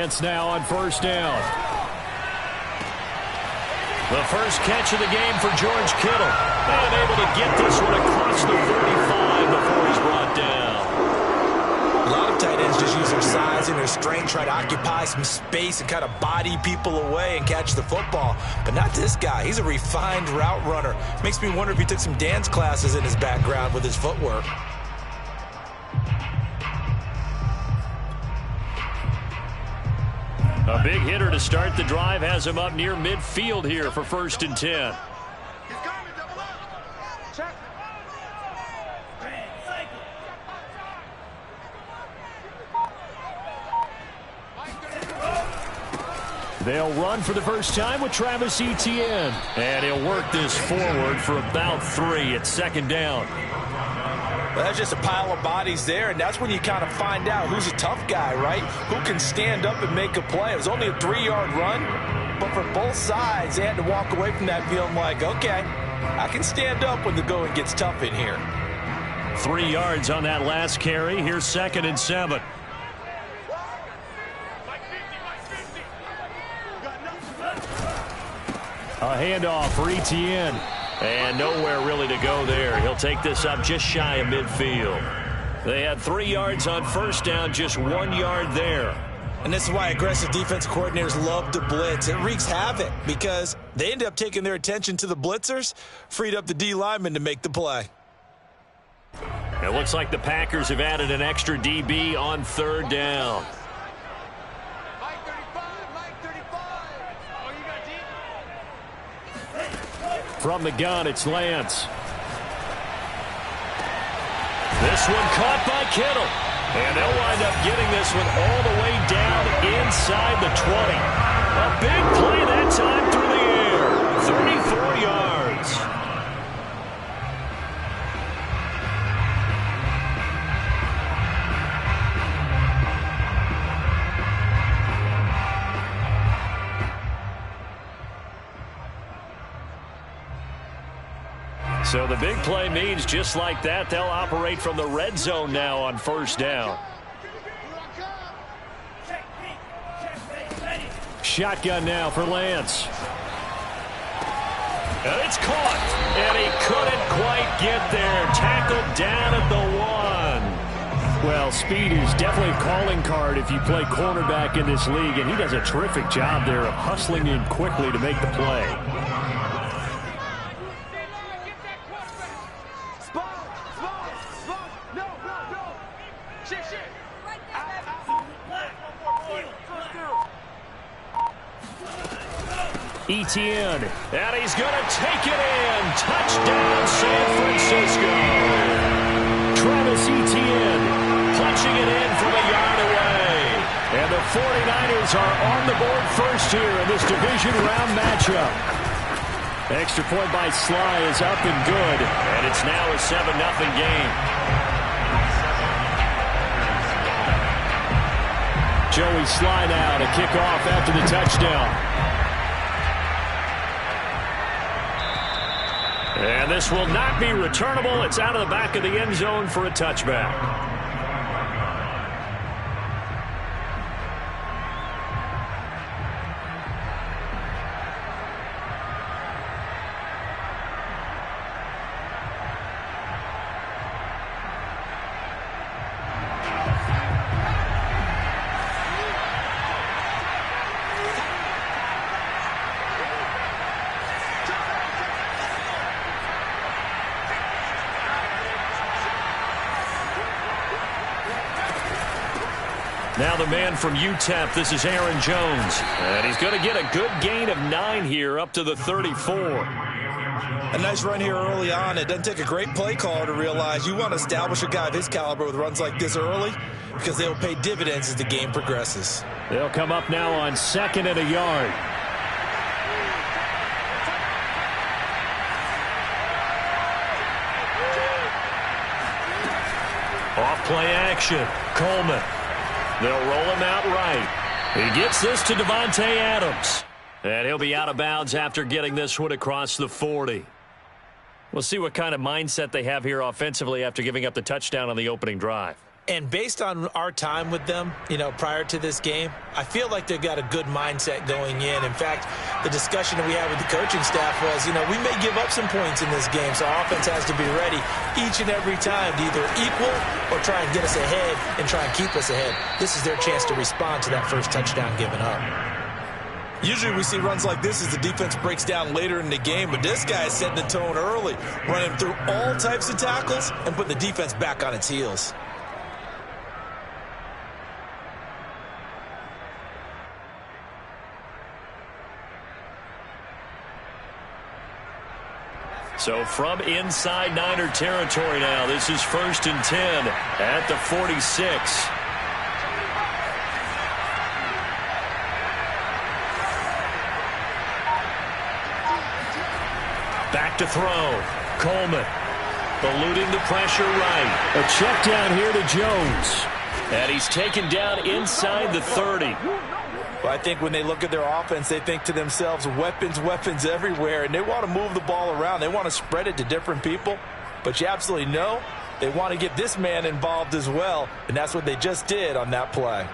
Lance now on first down. The first catch of the game for George Kittle. And able to get this one across the 45 before he's brought down. A lot of tight ends just use their size and their strength, try to occupy some space and kind of body people away and catch the football. But not this guy. He's a refined route runner. Makes me wonder if he took some dance classes in his background with his footwork. A big hitter to start the drive has him up near midfield here for 1st and 10. They'll run for the first time with Travis Etienne. And he'll work this forward for about 3 at 2nd down. Well, that's just a pile of bodies there, and that's when you kind of find out who's a tough guy, right? Who can stand up and make a play. It was only a 3-yard run, but for both sides, they had to walk away from that feeling like, okay, I can stand up when the going gets tough in here. 3 yards on that last carry. Here's 2nd and 7. A handoff for Etienne. And nowhere really to go there. He'll take this up just shy of midfield. They had 3 yards on first down, just 1 yard there. And this is why aggressive defense coordinators love to blitz. It wreaks havoc because they end up taking their attention to the blitzers, freed up the D lineman to make the play. It looks like the Packers have added an extra DB on 3rd down. From the gun, it's Lance. This one caught by Kittle. And they'll wind up getting this one all the way down inside the 20. A big play that time through the air. 34 yards. So the big play means just like that, they'll operate from the red zone now on 1st down. Shotgun now for Lance. And it's caught. And he couldn't quite get there. Tackled down at the 1. Well, speed is definitely a calling card if you play cornerback in this league, and he does a terrific job there of hustling in quickly to make the play. Etienne, and he's going to take it in. Touchdown, San Francisco. Travis Etienne punching it in from a yard away. And the 49ers are on the board first here in this division round matchup. Extra point by Sly is up and good. And it's now a 7-0 game. Joey Sly now to kick off after the touchdown. And this will not be returnable. It's out of the back of the end zone for a touchback. Now the man from UTEP, this is Aaron Jones. And he's going to get a good gain of 9 here up to the 34. A nice run here early on. It doesn't take a great play caller to realize you want to establish a guy of his caliber with runs like this early because they'll pay dividends as the game progresses. They'll come up now on 2nd and a yard. Off play action. Coleman. They'll roll him out right. He gets this to Devontae Adams. And he'll be out of bounds after getting this one across the 40. We'll see what kind of mindset they have here offensively after giving up the touchdown on the opening drive. And based on our time with them, prior to this game, I feel like they've got a good mindset going in. In fact, the discussion that we had with the coaching staff was, we may give up some points in this game, so our offense has to be ready each and every time to either equal or try and get us ahead and try and keep us ahead. This is their chance to respond to that first touchdown given up. Usually we see runs like this as the defense breaks down later in the game, but this guy is setting the tone early, running through all types of tackles and putting the defense back on its heels. So from inside Niner territory now, this is 1st and 10 at the 46. Back to throw. Coleman eluding the pressure right. A check down here to Jones. And he's taken down inside the 30. Well, I think when they look at their offense, they think to themselves, weapons, weapons everywhere, and they want to move the ball around. They want to spread it to different people, but you absolutely know they want to get this man involved as well, and that's what they just did on that play.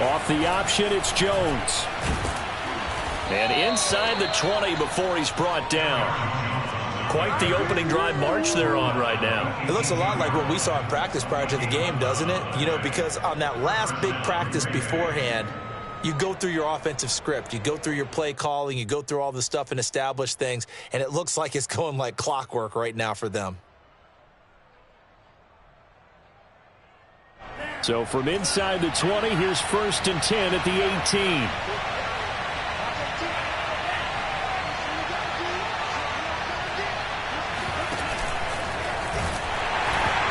Off the option, it's Jones. And inside the 20 before he's brought down. Quite the opening drive march they're on right now. It looks a lot like what we saw in practice prior to the game, doesn't it? Because on that last big practice beforehand, you go through your offensive script. You go through your play calling. You go through all the stuff and establish things. And it looks like it's going like clockwork right now for them. So from inside the 20, here's 1st and 10 at the 18.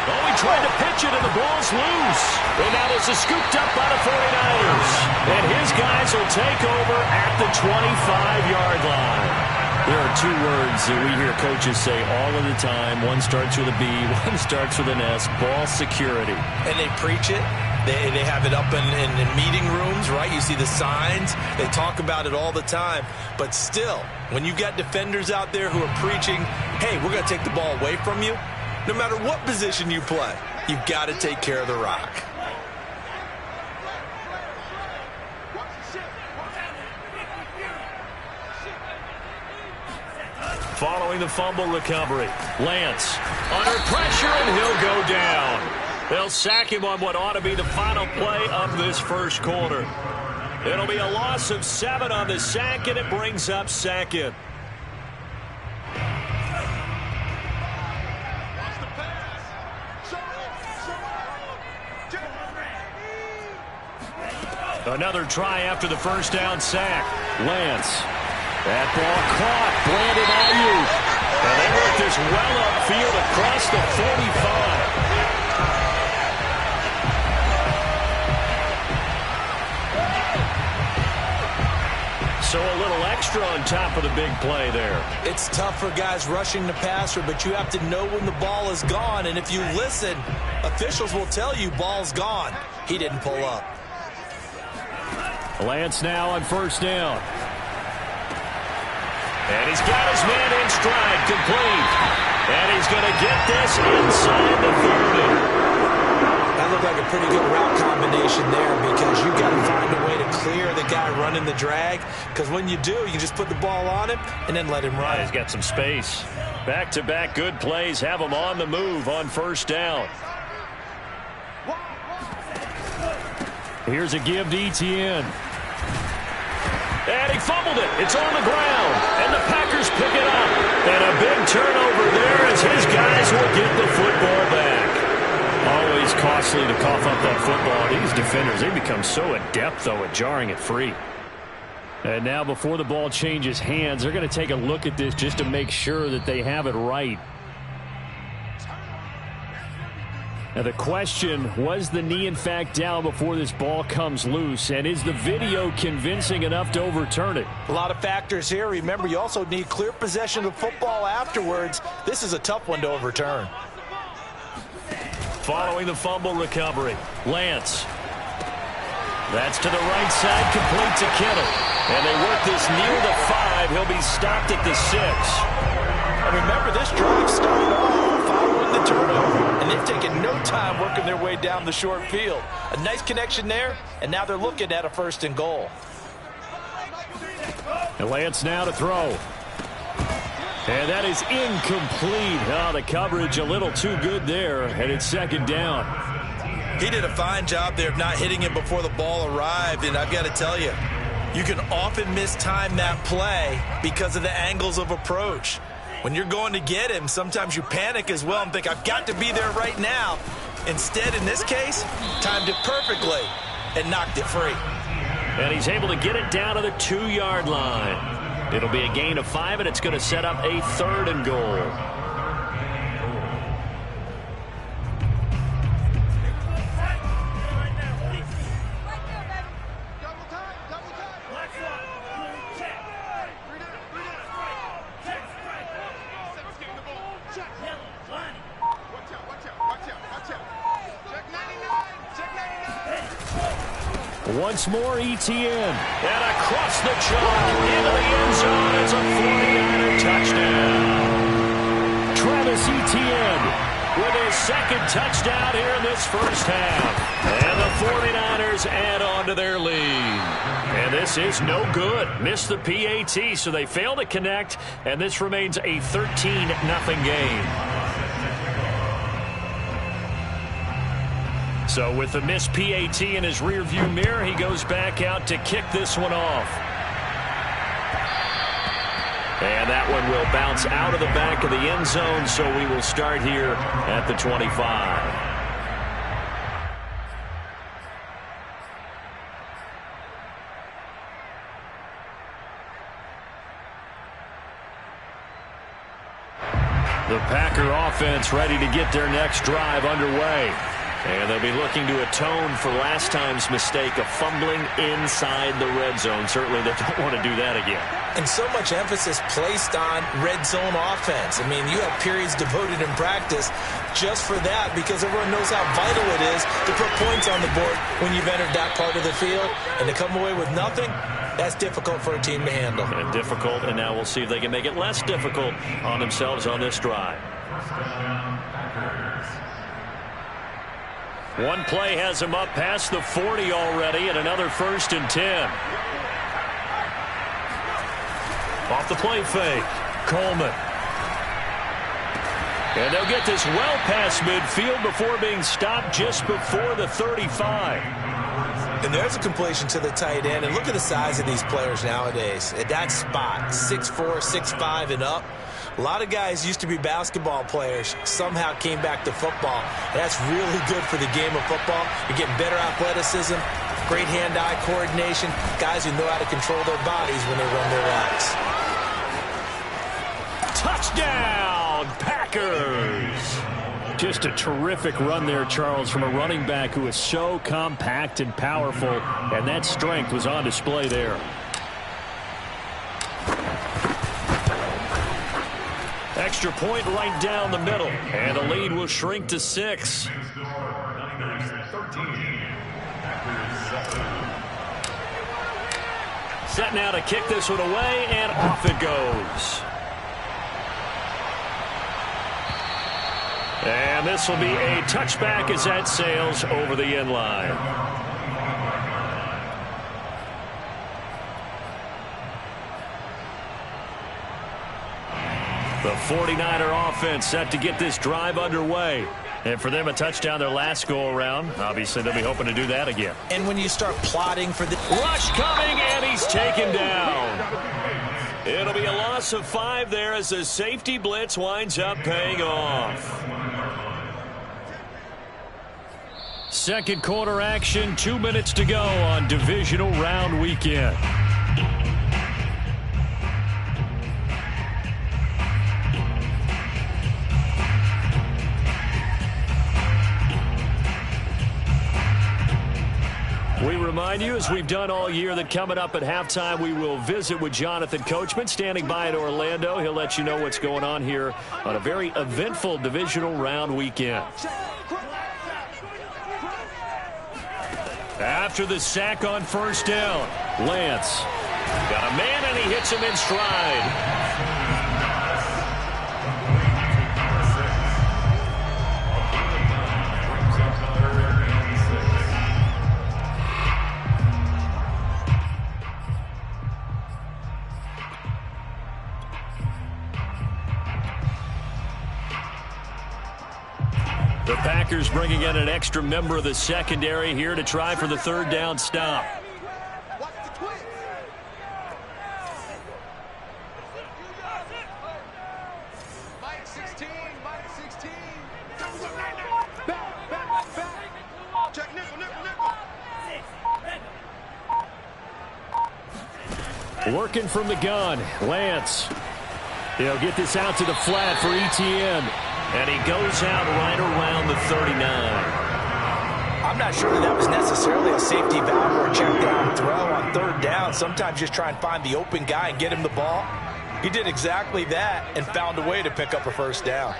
Oh, he tried to pitch it and the ball's loose. And now this is scooped up by the 49ers. And his guys will take over at the 25-yard line. There are two words that we hear coaches say all of the time. One starts with a B, one starts with an S, ball security. And they preach it. They have it up in meeting rooms, right? You see the signs. They talk about it all the time. But still, when you got defenders out there who are preaching, hey, we're going to take the ball away from you, no matter what position you play, you've got to take care of the rock. Following the fumble recovery, Lance under pressure, and he'll go down. They'll sack him on what ought to be the final play of this first quarter. It'll be a loss of 7 on the sack, and it brings up 2nd. Another try after the first down sack. Lance. That ball caught. Brandon Ayuk. And they work this well upfield across the 45. So a little extra on top of the big play there. It's tough for guys rushing the passer, but you have to know when the ball is gone. And if you listen, officials will tell you ball's gone. He didn't pull up. Lance now on first down. And he's got his man in stride, complete. And he's going to get this inside the 30. That looked like a pretty good route combination there because you got to find a way to clear the guy running the drag. Because when you do, you just put the ball on him and then let him run. He's got some space. Back-to-back good plays have him on the move on first down. Here's a give to Etienne. And he fumbled it. It's on the ground. And the Packers pick it up. And a big turnover there as his guys will get the football back. Always costly to cough up that football. These defenders, they become so adept, though, at jarring it free. And now before the ball changes hands, they're going to take a look at this just to make sure that they have it right. Now the question, was the knee in fact down before this ball comes loose? And is the video convincing enough to overturn it? A lot of factors here. Remember, you also need clear possession of football afterwards. This is a tough one to overturn. following the fumble recovery. Lance. That's to the right side, complete to Kittle. And they work this near the 5. He'll be stopped at the 6. And remember, this drive started off following the turnover, and they've taken no time working their way down the short field. A nice connection there, and now they're looking at a 1st and goal. And Lance now to throw. And that is incomplete. Oh, the coverage a little too good there, and it's 2nd down. He did a fine job there of not hitting him before the ball arrived, and I've got to tell you, you can often mistime that play because of the angles of approach. When you're going to get him, sometimes you panic as well and think, I've got to be there right now. Instead, in this case, timed it perfectly and knocked it free. And he's able to get it down to the 2-yard line. It'll be a gain of 5, and it's going to set up a 3rd and goal. Once more, ETN. And across the chalk into the end zone. It's a 49er touchdown. Travis Etienne with his 2nd touchdown here in this 1st half. And the 49ers add on to their lead. And this is no good. Missed the PAT, so they fail to connect. And this remains a 13-0 game. So with the missed PAT in his rearview mirror, he goes back out to kick this one off. And that one will bounce out of the back of the end zone, so we will start here at the 25. The Packer offense ready to get their next drive underway. And they'll be looking to atone for last time's mistake of fumbling inside the red zone. Certainly they don't want to do that again. And so much emphasis placed on red zone offense. I mean, you have periods devoted in practice just for that because everyone knows how vital it is to put points on the board when you've entered that part of the field. And to come away with nothing, that's difficult for a team to handle. And difficult, and now we'll see if they can make it less difficult on themselves on this drive. One play has him up past the 40 already, and another 1st and 10. Off the play fake, Coleman. And they'll get this well past midfield before being stopped just before the 35. And there's a completion to the tight end. And look at the size of these players nowadays. At that spot, 6'4", 6'5", and up. A lot of guys used to be basketball players, somehow came back to football. That's really good for the game of football. You're getting better athleticism, great hand-eye coordination, guys who know how to control their bodies when they run their routes. Touchdown, Packers! Just a terrific run there, Charles, from a running back who is so compact and powerful, and that strength was on display there. Extra point right down the middle, and the lead will shrink to 6. Set now to kick this one away, and off it goes. And this will be a touchback as that sails over the end line. The 49er offense set to get this drive underway. And for them, a touchdown their last go-around. Obviously, they'll be hoping to do that again. And when you start plotting for the rush coming, and he's taken down. It'll be a loss of 5 there as the safety blitz winds up paying off. Second quarter action, 2 minutes to go on divisional round weekend. We remind you, as we've done all year, that coming up at halftime, we will visit with Jonathan Coachman, standing by in Orlando. He'll let you know what's going on here on a very eventful divisional round weekend. After the sack on first down, Lance got a man and he hits him in stride. The Packers bringing in an extra member of the secondary here to try for the third down stop. Working from the gun, Lance. He'll get this out to the flat for Etienne. And he goes out right around the 39. I'm not sure that was necessarily a safety valve or a check down throw on third down. Sometimes just try and find the open guy and get him the ball. He did exactly that and found a way to pick up a first down.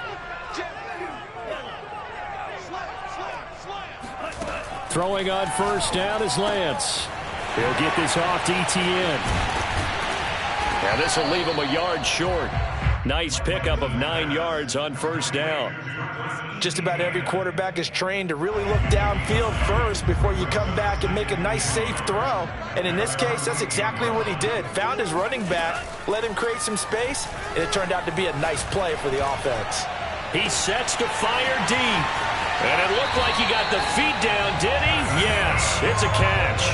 Throwing on first down is Lance. He'll get this off to Etienne. Now this will leave him a yard short. Nice pickup of 9 yards on first down. Just about every quarterback is trained to really look downfield first before you come back and make a nice, safe throw. And in this case, that's exactly what he did. Found his running back, let him create some space, and it turned out to be a nice play for the offense. He sets to fire deep. And it looked like he got the feet down, did he? Yes, it's a catch.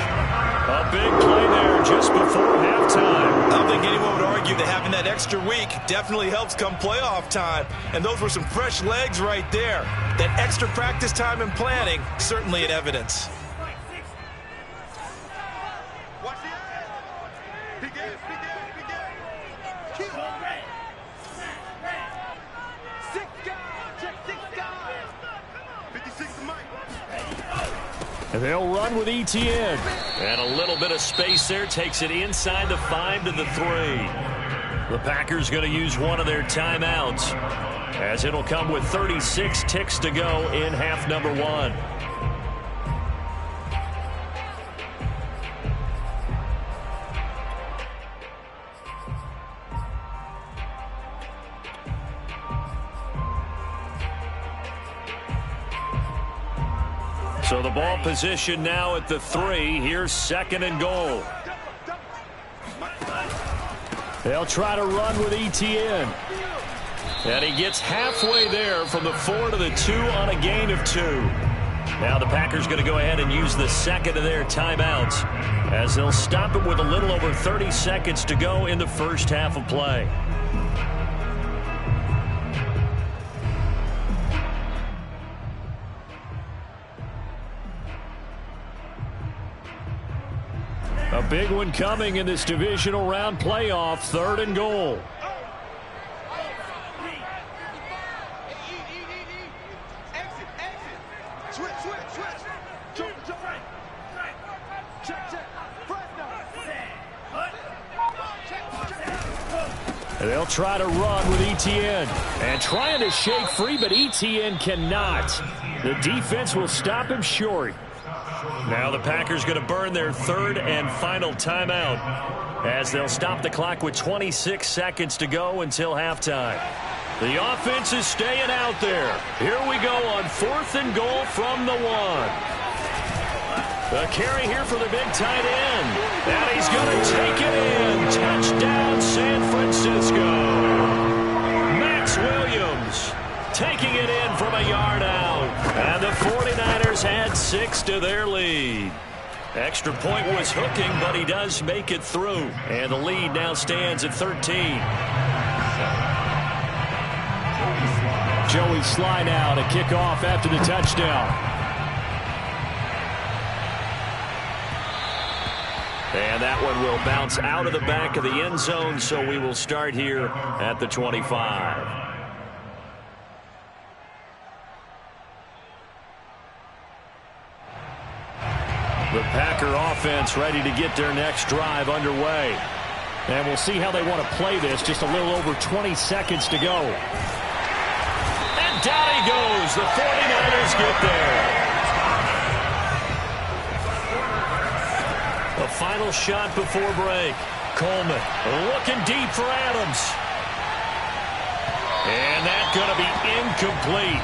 A big play there just before halftime. I don't think anyone would argue that having that extra week definitely helps come playoff time. And those were some fresh legs right there. That extra practice time and planning, certainly in evidence. And they'll run with Etienne. And a little bit of space there takes it inside the 5 to the 3. The Packers going to use one of their timeouts, as it'll come with 36 ticks to go in half number 1. So the ball position now at the 3. Here's 2nd and goal. They'll try to run with Etienne. And he gets halfway there from the 4 to the 2 on a gain of 2. Now the Packers going to go ahead and use the 2nd of their timeouts, as they'll stop it with a little over 30 seconds to go in the first half of play. A big one coming in this divisional round playoff, 3rd and goal. They'll try to run with Etienne. And trying to shake free, but Etienne cannot. The defense will stop him short. Now the Packers going to burn their 3rd and final timeout, as they'll stop the clock with 26 seconds to go until halftime. The offense is staying out there. Here we go on 4th and goal from the 1. The carry here for the big tight end. And he's going to take it in. Touchdown, San Francisco. Max Williams taking it in from a yard out. And the 49ers had 6 to their lead. Extra point was hooking, but he does make it through. And the lead now stands at 13. Joey Sly now to kick off after the touchdown. And that one will bounce out of the back of the end zone, so we will start here at the 25. The Packer offense ready to get their next drive underway. And we'll see how they want to play this. Just a little over 20 seconds to go. And down he goes. The 49ers get there. final shot before break. Coleman looking deep for Adams. And that's going to be incomplete.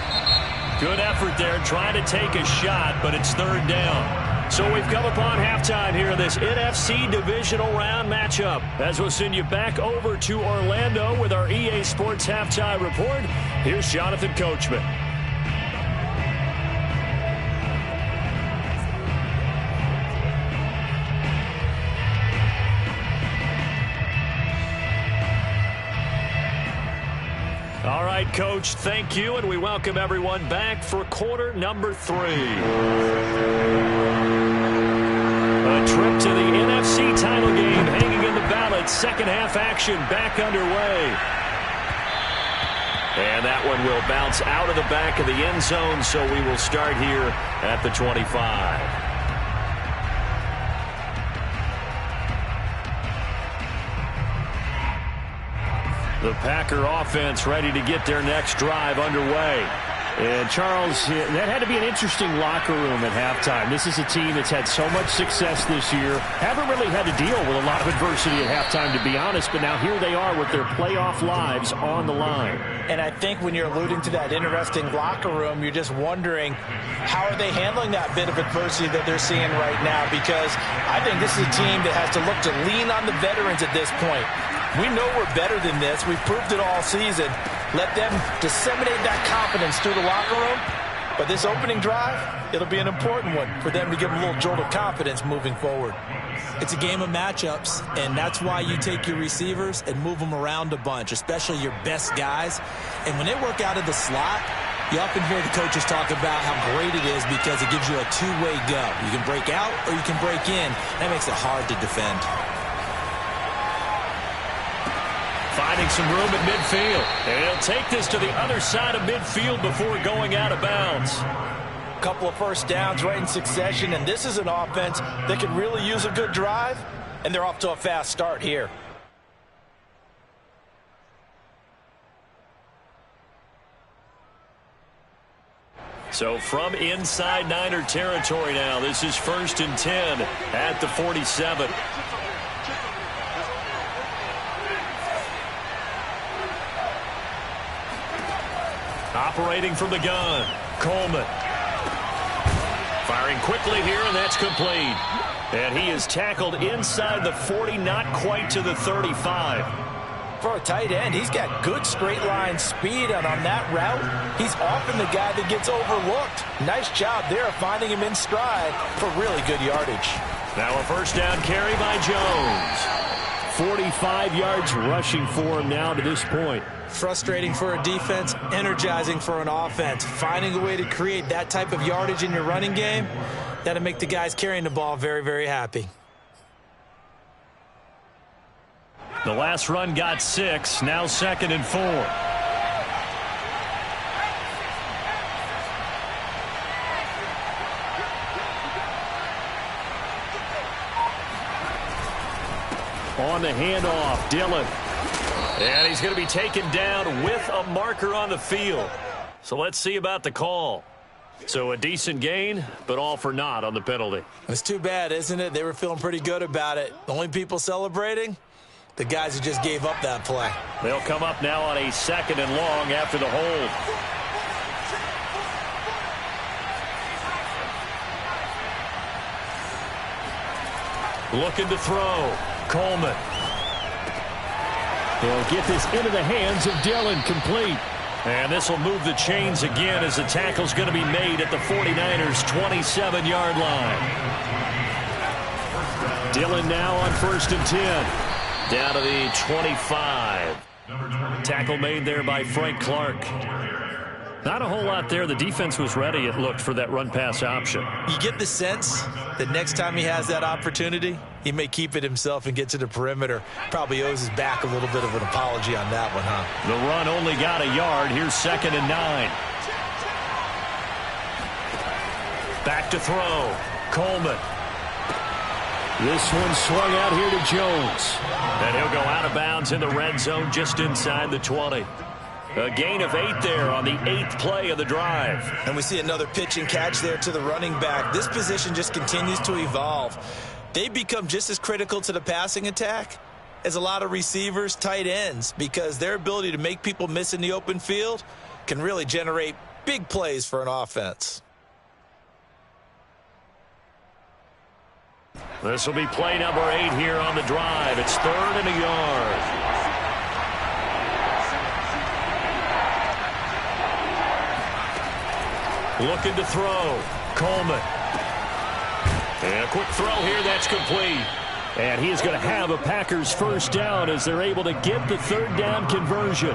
Good effort there trying to take a shot, but it's third down. So we've come upon halftime here in this NFC Divisional Round matchup. As we'll send you back over to Orlando with our EA Sports Halftime Report, here's Jonathan Coachman. All right, Coach, thank you, and we welcome everyone back for quarter number 3. A trip to the NFC title game hanging in the balance. Second half action back underway. And that one will bounce out of the back of the end zone, so we will start here at the 25. The Packer offense ready to get their next drive underway. And, Charles, that had to be an interesting locker room at halftime. This is a team that's had so much success this year. Haven't really had to deal with a lot of adversity at halftime, to be honest. But now here they are with their playoff lives on the line. And I think when you're alluding to that interesting locker room, you're just wondering how are they handling that bit of adversity that they're seeing right now? Because I think this is a team that has to look to lean on the veterans at this point. We know we're better than this. We've proved it all season. Let them disseminate that confidence through the locker room. But this opening drive, it'll be an important one for them to give them a little jolt of confidence moving forward. It's a game of matchups, and that's why you take your receivers and move them around a bunch, especially your best guys. And when they work out of the slot, you often hear the coaches talk about how great it is because it gives you a two-way go. You can break out or you can break in. That makes it hard to defend. Finding some room at midfield. And he'll take this to the other side of midfield before going out of bounds. A couple of first downs right in succession, and this is an offense that can really use a good drive, and they're off to a fast start here. So from inside Niner territory now, this is 1st and 10 at the 47. Operating from the gun, Coleman. Firing quickly here, and that's complete. And he is tackled inside the 40, not quite to the 35. For a tight end, he's got good straight line speed, and on that route, he's often the guy that gets overlooked. Nice job there of finding him in stride for really good yardage. Now a first down carry by Jones. 45 yards rushing for him now to this point. Frustrating for a defense, energizing for an offense. Finding a way to create that type of yardage in your running game, that'll make the guys carrying the ball very, very happy. The last run got 6, now 2nd and 4. On the handoff, Dillon. And he's going to be taken down with a marker on the field. So let's see about the call. So a decent gain, but all for naught on the penalty. It's too bad, isn't it? They were feeling pretty good about it. The only people celebrating, the guys who just gave up that play. They'll come up now on a 2nd and long after the hold. Looking to throw. Coleman. He'll get this into the hands of Dillon, complete. And this will move the chains again as the tackle's going to be made at the 49ers' 27-yard line. Dillon now on 1st and 10. Down to the 25. Tackle made there by Frank Clark. Not a whole lot there. The defense was ready, it looked, for that run-pass option. You get the sense that next time he has that opportunity, he may keep it himself and get to the perimeter. Probably owes his back a little bit of an apology on that one, huh? The run only got a yard. Here's 2nd and 9. Back to throw. Coleman. This one swung out here to Jones. And he'll go out of bounds in the red zone just inside the 20. A gain of 8 there on the 8th play of the drive. And we see another pitch and catch there to the running back. This position just continues to evolve. they become just as critical to the passing attack as a lot of receivers, tight ends, because their ability to make people miss in the open field can really generate big plays for an offense. This will be play number 8 here on the drive. It's 3rd and a yard. Looking to throw. Coleman. And a quick throw here. That's complete. And he is going to have a Packers first down as they're able to get the 3rd down conversion.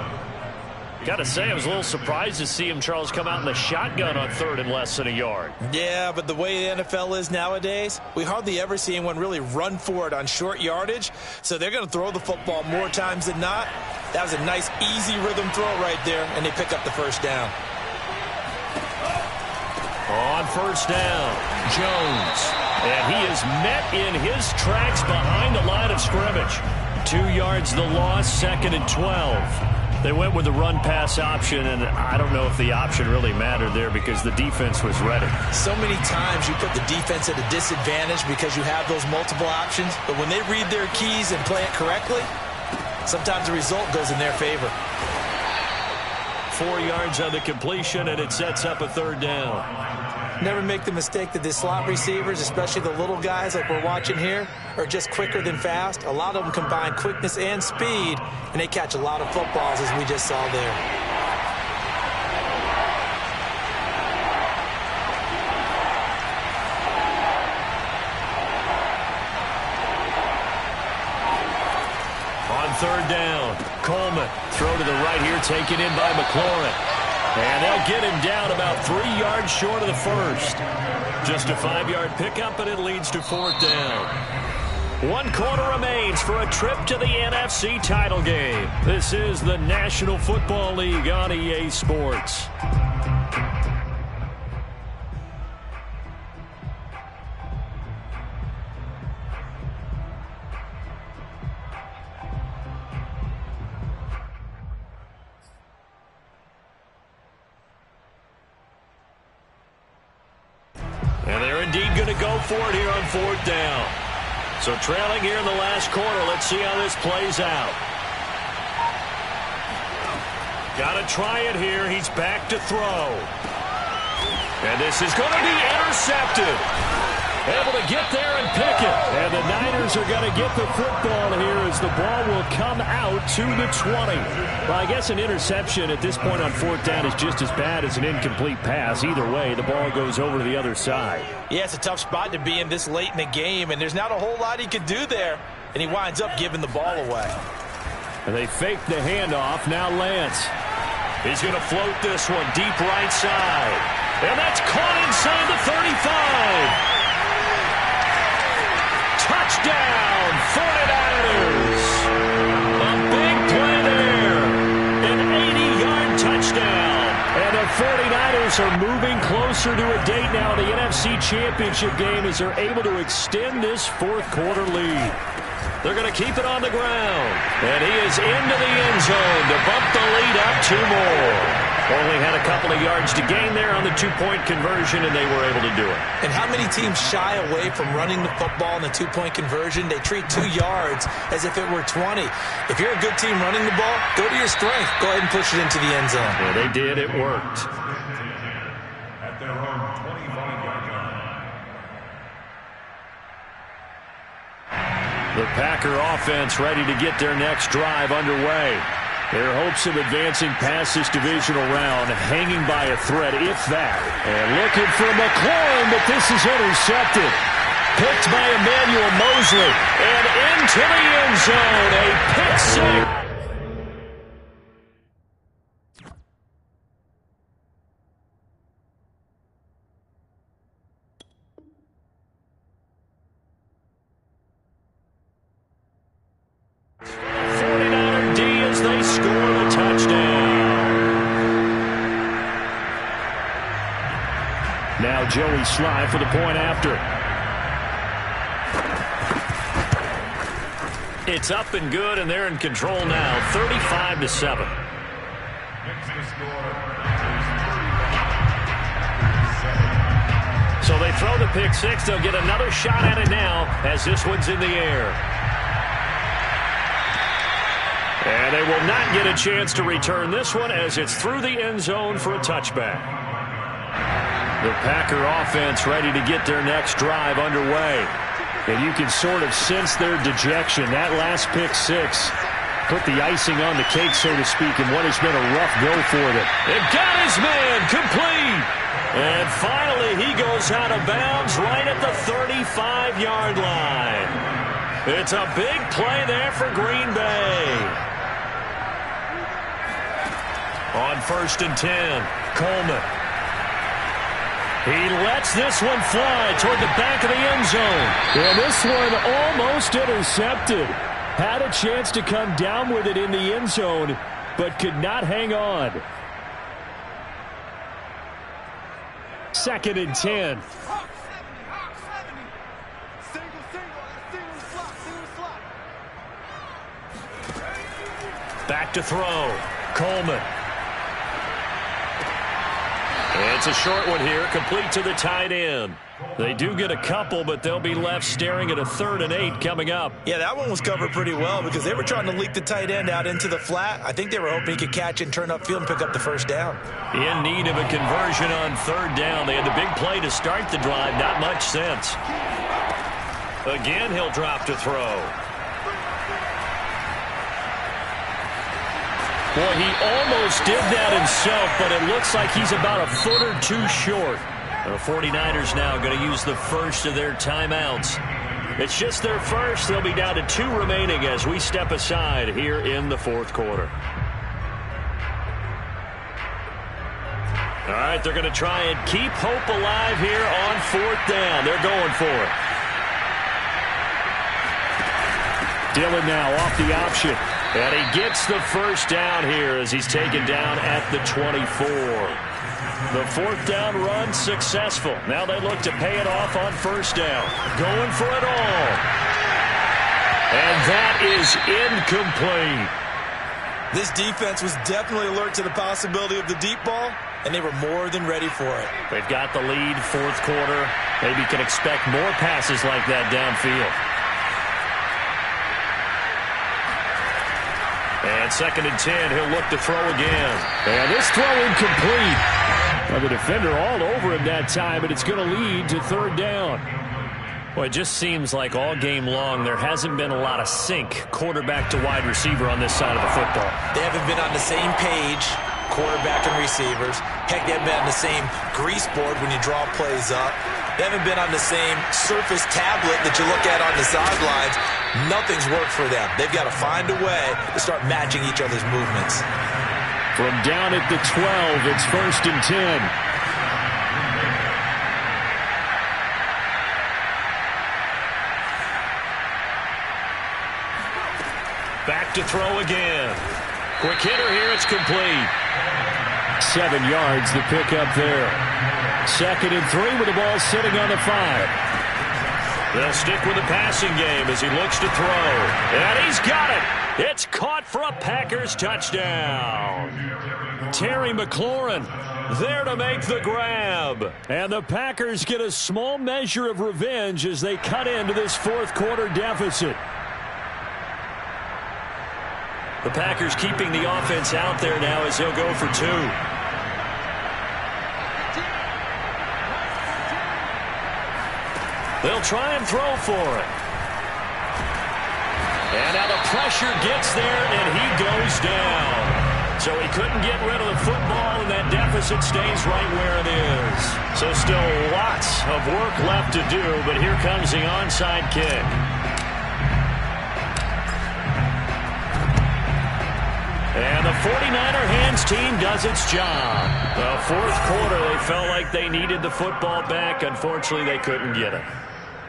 Got to say, I was a little surprised to see him, Charles, come out in the shotgun on 3rd and less than a yard. Yeah, but the way the NFL is nowadays, we hardly ever see anyone really run for it on short yardage. So they're going to throw the football more times than not. That was a nice, easy rhythm throw right there, and they pick up the first down. On first down, Jones. And he is met in his tracks behind the line of scrimmage. 2 yards the loss, 2nd and 12. They went with the run-pass option, and I don't know if the option really mattered there because the defense was ready. So many times you put the defense at a disadvantage because you have those multiple options, but when they read their keys and play it correctly, sometimes the result goes in their favor. 4 yards on the completion, and it sets up a 3rd down. Never make the mistake that the slot receivers, especially the little guys like we're watching here, are just quicker than fast. A lot of them combine quickness and speed, and they catch a lot of footballs, as we just saw there. On 3rd down, Coleman. Throw to the right here, taken in by McLaurin. And they'll get him down about 3 yards short of the first. Just a 5-yard pickup, and it leads to 4th down. 1 quarter remains for a trip to the NFC title game. This is the National Football League on EA Sports. And they're indeed going to go for it here on 4th down. So trailing here in the last quarter. Let's see how this plays out. Got to try it here. He's back to throw. And this is going to be intercepted. Able to get there and pick it. And the Niners are going to get the football here as the ball will come out to the 20. Well, I guess an interception at this point on 4th down is just as bad as an incomplete pass. Either way, the ball goes over to the other side. Yeah, it's a tough spot to be in this late in the game, and there's not a whole lot he could do there. And he winds up giving the ball away. And they fake the handoff. Now Lance. He's going to float this one deep right side. And that's caught inside the 35. Touchdown, 49ers. A big play there. An 80-yard touchdown. And the 49ers are moving closer to a date now in the NFC Championship game as they're able to extend this 4th quarter lead. They're going to keep it on the ground. And he is into the end zone to bump the lead up 2 more. Only had a couple of yards to gain there on the 2-point conversion, and they were able to do it. And how many teams shy away from running the football in the 2-point conversion? They treat 2 yards as if it were 20. If you're a good team running the ball, go to your strength. Go ahead and push it into the end zone. Yeah, they did. It worked. At their own 25-yard line. The Packer offense ready to get their next drive underway. Their hopes of advancing past this divisional round hanging by a thread, if that. And looking for McLaurin, but this is intercepted. Picked by Emmanuel Mosley. And into the end zone. A pick six. They score the touchdown. Now Joey Sly for the point after. It's up and good, and they're in control now, 35-7. So they throw the pick six. They'll get another shot at it now as this one's in the air. And they will not get a chance to return this one as it's through the end zone for a touchback. The Packer offense ready to get their next drive underway. And you can sort of sense their dejection. That last pick six put the icing on the cake, so to speak, in what has been a rough go for them. It got his man complete. And finally, he goes out of bounds right at the 35-yard line. It's a big play there for Green Bay. On 1st and 10, Coleman. He lets this one fly toward the back of the end zone. And this one almost intercepted. Had a chance to come down with it in the end zone, but could not hang on. 2nd and 10. Back to throw. Coleman. It's a short one here, complete to the tight end. They do get a couple, but they'll be left staring at a 3rd and 8 coming up. Yeah, that one was covered pretty well because they were trying to leak the tight end out into the flat. I think they were hoping he could catch and turn upfield and pick up the first down. In need of a conversion on 3rd down. They had the big play to start the drive. Not much sense. Again, he'll drop to throw. Boy, he almost did that himself, but it looks like he's about a foot or two short. The 49ers now going to use the first of their timeouts. It's just their first. They'll be down to 2 remaining as we step aside here in the 4th quarter. All right, they're going to try and keep hope alive here on 4th down. They're going for it. Dillon now off the option. And he gets the first down here as he's taken down at the 24. The 4th down run successful. Now they look to pay it off on 1st down. Going for it all. And that is incomplete. This defense was definitely alert to the possibility of the deep ball, and they were more than ready for it. They've got the lead, 4th quarter. Maybe can expect more passes like that downfield. And 2nd and 10, he'll look to throw again. And this throw incomplete. Well, the defender all over him that time, and it's going to lead to 3rd down. Well, it just seems like all game long there hasn't been a lot of sync quarterback to wide receiver on this side of the football. They haven't been on the same page, quarterback and receivers. Heck, they haven't been on the same grease board when you draw plays up. They haven't been on the same surface tablet that you look at on the sidelines. Nothing's worked for them. They've got to find a way to start matching each other's movements. From down at the 12, it's 1st and 10. Back to throw again. Quick hitter here, it's complete. 7 yards, the pickup there. 2nd and 3 with the ball sitting on the 5. They'll stick with the passing game as he looks to throw. And he's got it. It's caught for a Packers touchdown. Terry McLaurin there to make the grab. And the Packers get a small measure of revenge as they cut into this 4th quarter deficit. The Packers keeping the offense out there now as he'll go for 2. They'll try and throw for it. And now the pressure gets there, and he goes down. So he couldn't get rid of the football, and that deficit stays right where it is. So still lots of work left to do, but here comes the onside kick. And the 49er hands team does its job. The 4th quarter, they felt like they needed the football back. Unfortunately, they couldn't get it.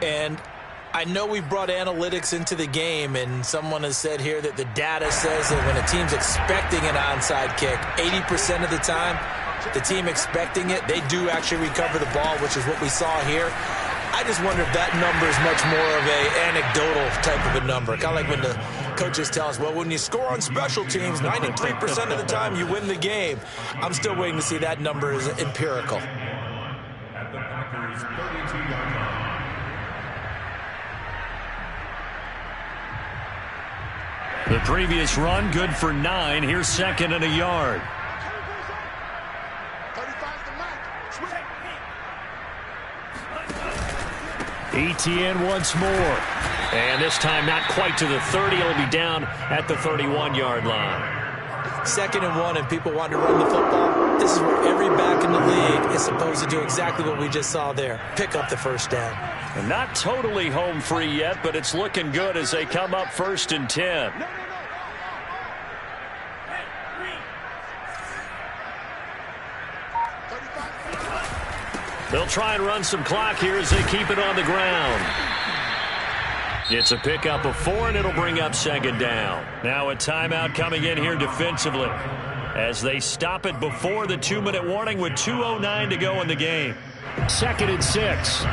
And I know we brought analytics into the game, and someone has said here that the data says that when a team's expecting an onside kick, 80% of the time, the team expecting it, they do actually recover the ball, which is what we saw here. I just wonder if that number is much more of a anecdotal type of a number. Kind of like when the coaches tell us, well, when you score on special teams, 93% of the time you win the game. I'm still waiting to see that number is empirical. At the Packers 32-yard line. The previous run good for 9. Here's second and a yard. ETN once more. And this time not quite to the 30. It'll be down at the 31-yard line. 2nd and 1 and people want to run the football. This is where every back in the league is supposed to do exactly what we just saw there. Pick up the first down. And not totally home free yet, but it's looking good as they come up 1st and 10. They'll try and run some clock here as they keep it on the ground. It's a pickup of 4, and it'll bring up 2nd down. Now a timeout coming in here defensively as they stop it before the 2-minute warning with 2:09 to go in the game. 2nd and 6.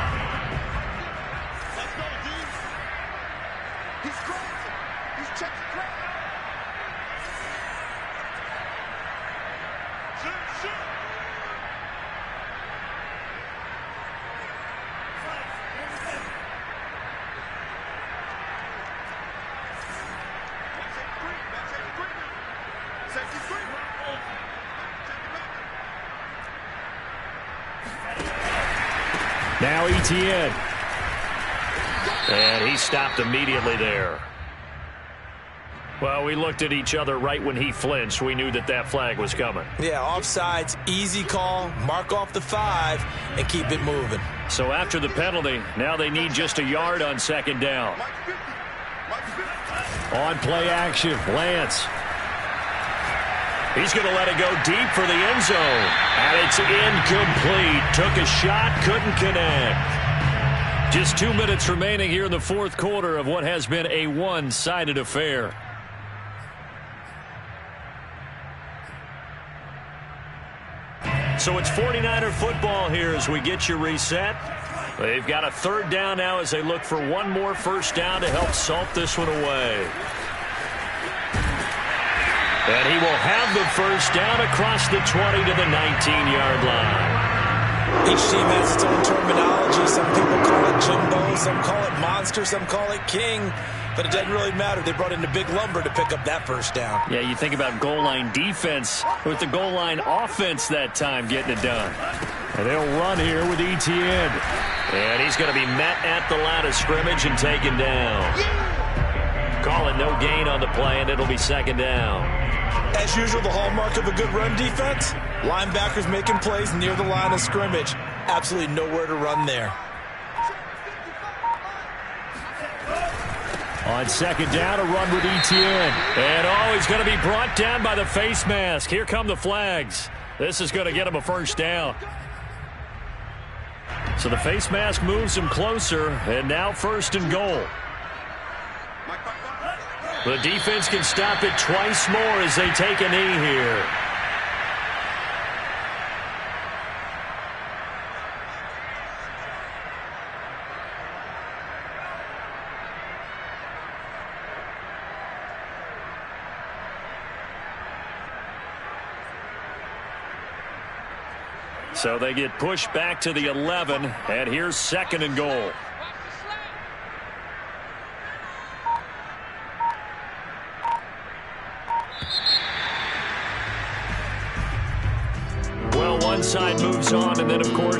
Now ETN. And he stopped immediately there. Well, we looked at each other right when he flinched. We knew that flag was coming. Yeah, offsides, easy call, mark off the 5, and keep it moving. So after the penalty, now they need just a yard on 2nd down. On play action, Lance. He's going to let it go deep for the end zone. And it's incomplete. Took a shot, couldn't connect. Just 2 minutes remaining here in the 4th quarter of what has been a one-sided affair. So it's 49er football here as we get you reset. They've got a 3rd down now as they look for one more first down to help salt this one away. And he will have the first down across the 20 to the 19-yard line. Each team has its own terminology. Some people call it Jimbo, some call it Monster, some call it King. But it doesn't really matter. They brought in the big lumber to pick up that first down. Yeah, you think about goal line defense with the goal line offense that time getting it done. And they'll run here with ETN. And he's going to be met at the line of scrimmage and taken down. Call it no gain on the play, and it'll be 2nd down. As usual, the hallmark of a good run defense, linebackers making plays near the line of scrimmage. Absolutely nowhere to run there. On 2nd down, a run with ETN. And he's going to be brought down by the face mask. Here come the flags. This is going to get him a first down. So the face mask moves him closer, and now 1st and goal. The defense can stop it twice more as they take a knee here. So they get pushed back to the 11, and here's 2nd and goal. Well, one side moves on, and then, of course,